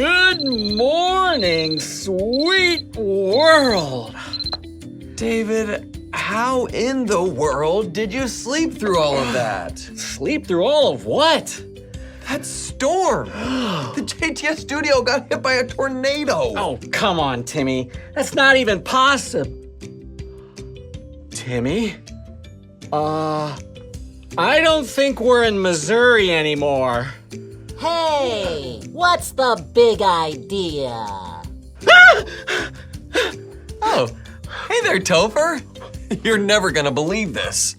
Good morning, sweet world. David, how in the world did you sleep through all of that? Sleep through all of what? That storm! The JTS studio got hit by a tornado! Oh, come on, Timmy. That's not even possible. Timmy? I don't think we're in Missouri anymore. Hey, what's the big idea? Oh, hey there, Topher. You're never gonna believe this.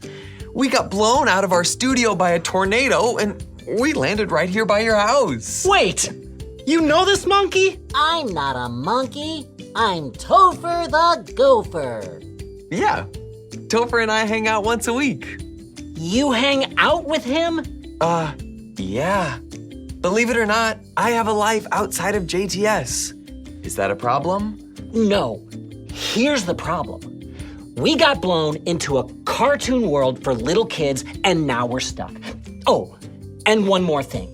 We got blown out of our studio by a tornado and we landed right here by your house. Wait, you know this monkey? I'm not a monkey. I'm Topher the Gopher. Yeah, Topher and I hang out once a week. You hang out with him? Yeah. Believe it or not, I have a life outside of JTS. Is that a problem? No. Here's the problem. We got blown into a cartoon world for little kids, and now we're stuck. Oh, and one more thing.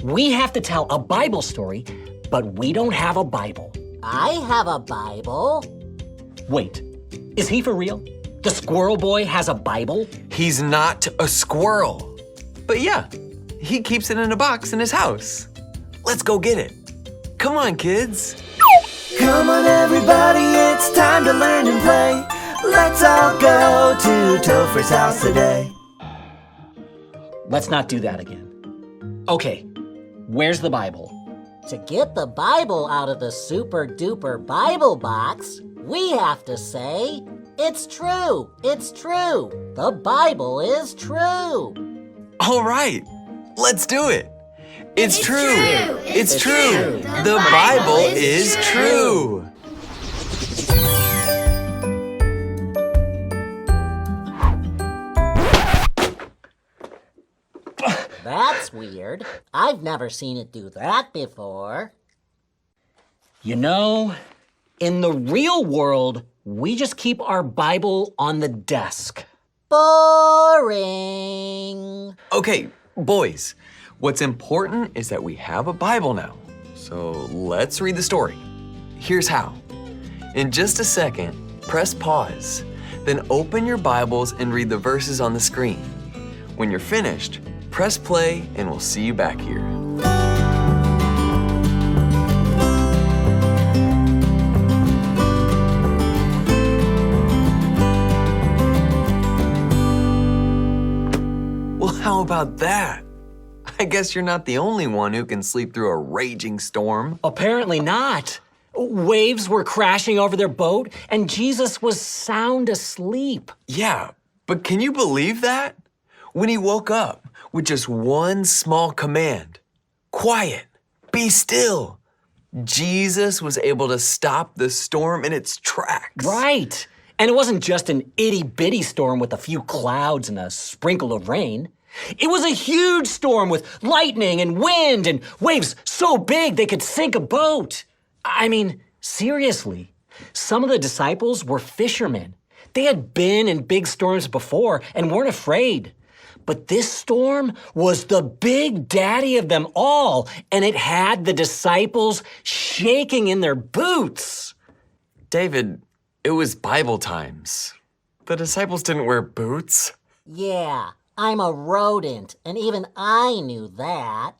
We have to tell a Bible story, but we don't have a Bible. I have a Bible. Wait, is he for real? The squirrel boy has a Bible? He's not a squirrel. But yeah, he keeps it in a box in his house. Let's go get it. Come on, kids. Come on, everybody, it's time to learn and play. Let's all go to Topher's house today. Let's not do that again. Okay, where's the Bible? To get the Bible out of the super duper Bible box, we have to say, it's true, it's true. The Bible is true. All right, let's do it. It's true. It's true. The Bible is true. That's weird. I've never seen it do that before. You know, in the real world, we just keep our Bible on the desk. Boring. Okay, boys, what's important is that we have a Bible now. So let's read the story. Here's how. In just a second, press pause, then open your Bibles and read the verses on the screen. When you're finished, press play and we'll see you back here. Well, how about that? I guess you're not the only one who can sleep through a raging storm. Apparently not. Waves were crashing over their boat, and Jesus was sound asleep. Yeah, but can you believe that? When he woke up with just one small command, quiet, be still, Jesus was able to stop the storm in its tracks. Right. And it wasn't just an itty-bitty storm with a few clouds and a sprinkle of rain. It was a huge storm with lightning and wind and waves so big they could sink a boat. I mean, seriously, some of the disciples were fishermen. They had been in big storms before and weren't afraid. But this storm was the big daddy of them all, and it had the disciples shaking in their boots. David, it was Bible times. The disciples didn't wear boots. Yeah, I'm a rodent, and even I knew that.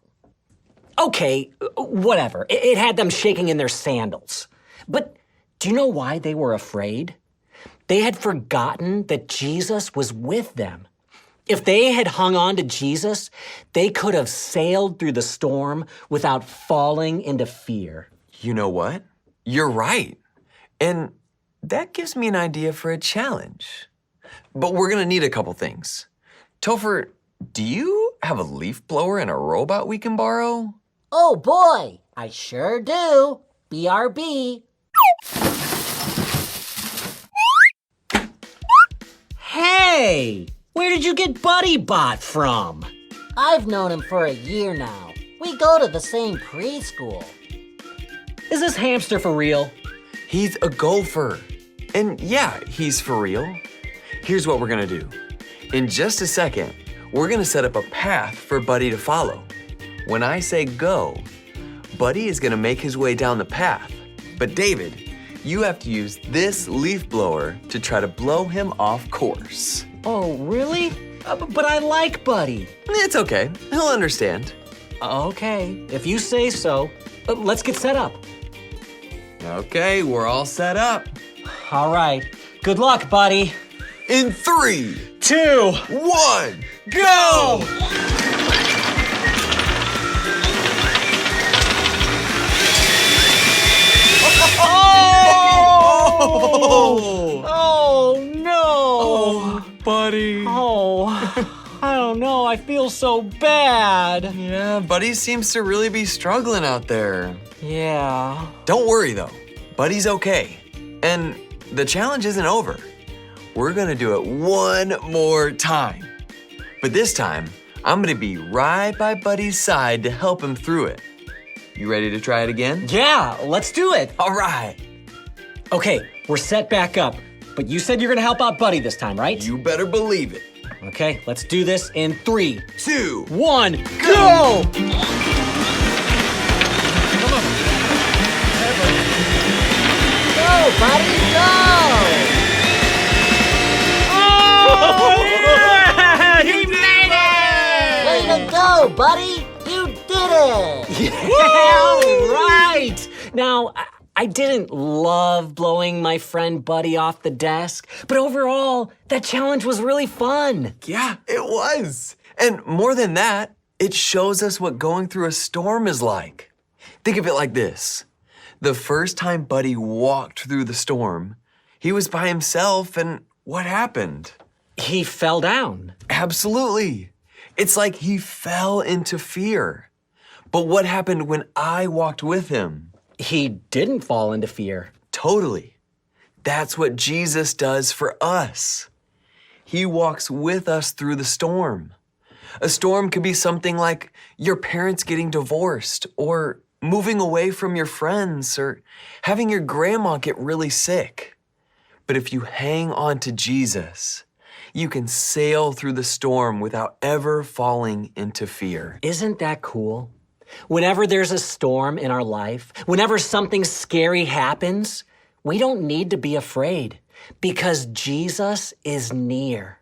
Okay, whatever. It had them shaking in their sandals. But do you know why they were afraid? They had forgotten that Jesus was with them. If they had hung on to Jesus, they could have sailed through the storm without falling into fear. You know what? You're right. And that gives me an idea for a challenge. But we're gonna need a couple things. Topher, do you have a leaf blower and a robot we can borrow? Oh boy, I sure do. BRB. Hey, where did you get Buddy Bot from? I've known him for a year now. We go to the same preschool. Is this hamster for real? He's a gopher. And yeah, he's for real. Here's what we're gonna do. In just a second, we're gonna set up a path for Buddy to follow. When I say go, Buddy is gonna make his way down the path. But David, you have to use this leaf blower to try to blow him off course. Oh, really? But I like Buddy. It's okay, he'll understand. Okay, if you say so. Let's get set up. Okay, we're all set up. All right. Good luck, Buddy. In 3, 2, 1, go! Oh! Oh, no! Buddy. Oh, I don't know. I feel so bad. Yeah, Buddy seems to really be struggling out there. Yeah. Don't worry though, Buddy's okay. And the challenge isn't over. We're gonna do it one more time. But this time, I'm gonna be right by Buddy's side to help him through it. You ready to try it again? Yeah, let's do it. All right. Okay, we're set back up. But you said you're gonna help out Buddy this time, right? You better believe it. Okay, let's do this in 3, 2, 1, go! Go, buddy, go! Oh, yeah! He made it! Way to go, buddy! You did it! Yeah, right! Now, I didn't love blowing my friend Buddy off the desk, but overall, that challenge was really fun. Yeah, it was. And more than that, it shows us what going through a storm is like. Think of it like this. The first time Buddy walked through the storm, he was by himself, and what happened? He fell down. Absolutely. It's like he fell into fear. But what happened when I walked with him? He didn't fall into fear. Totally. That's what Jesus does for us. He walks with us through the storm. A storm could be something like your parents getting divorced, or moving away from your friends, or having your grandma get really sick. But if you hang on to Jesus, you can sail through the storm without ever falling into fear. Isn't that cool? Whenever there's a storm in our life, whenever something scary happens, we don't need to be afraid because Jesus is near.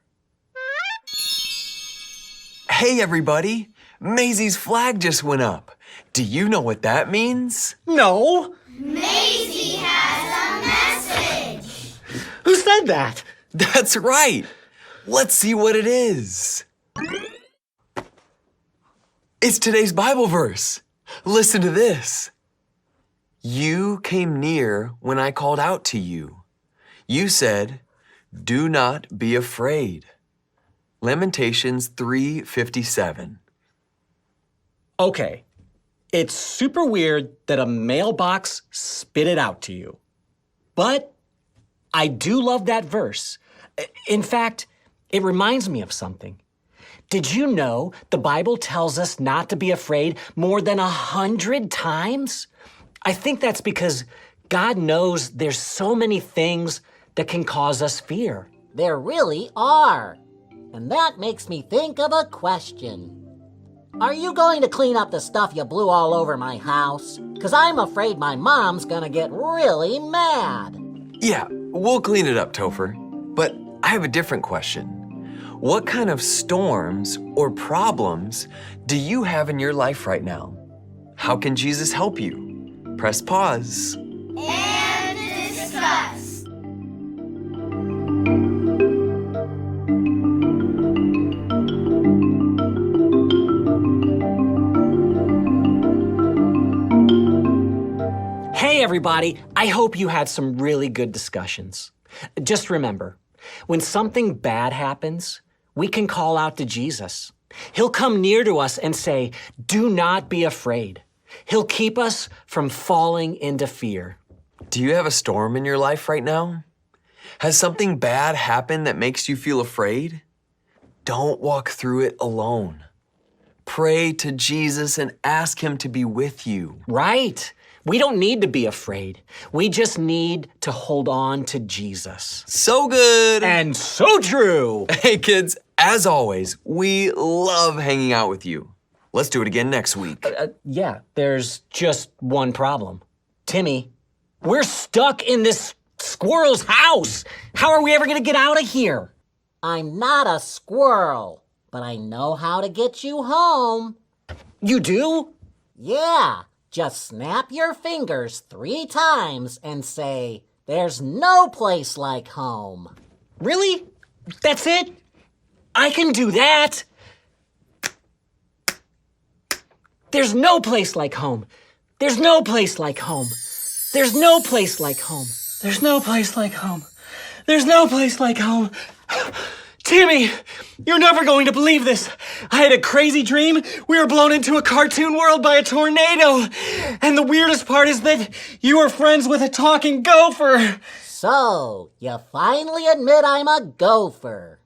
Hey everybody, Maisie's flag just went up. Do you know what that means? No. Maisie has a message. Who said that? That's right. Let's see what it is. It's today's Bible verse. Listen to this. You came near when I called out to you. You said, "Do not be afraid." Lamentations 3:57. Okay. It's super weird that a mailbox spit it out to you. But I do love that verse. In fact, it reminds me of something. Did you know the Bible tells us not to be afraid more than 100 times? I think that's because God knows there's so many things that can cause us fear. There really are. And that makes me think of a question. Are you going to clean up the stuff you blew all over my house? 'Cause I'm afraid my mom's gonna get really mad. Yeah, we'll clean it up, Topher. But I have a different question. What kind of storms or problems do you have in your life right now? How can Jesus help you? Press pause. And discuss. Hey everybody, I hope you had some really good discussions. Just remember, when something bad happens, we can call out to Jesus. He'll come near to us and say, "Do not be afraid." He'll keep us from falling into fear. Do you have a storm in your life right now? Has something bad happened that makes you feel afraid? Don't walk through it alone. Pray to Jesus and ask him to be with you. Right. We don't need to be afraid. We just need to hold on to Jesus. So good. And so true. Hey kids, as always, we love hanging out with you. Let's do it again next week. Yeah, there's just one problem. Timmy, we're stuck in this squirrel's house. How are we ever gonna get out of here? I'm not a squirrel, but I know how to get you home. You do? Yeah, just snap your fingers 3 times and say, "There's no place like home." Really? That's it? I can do that. There's no place like home. There's no place like home. There's no place like home. There's no place like home. There's no place like home. Timmy, you're never going to believe this. I had a crazy dream. We were blown into a cartoon world by a tornado. And the weirdest part is that you were friends with a talking gopher. So, you finally admit I'm a gopher.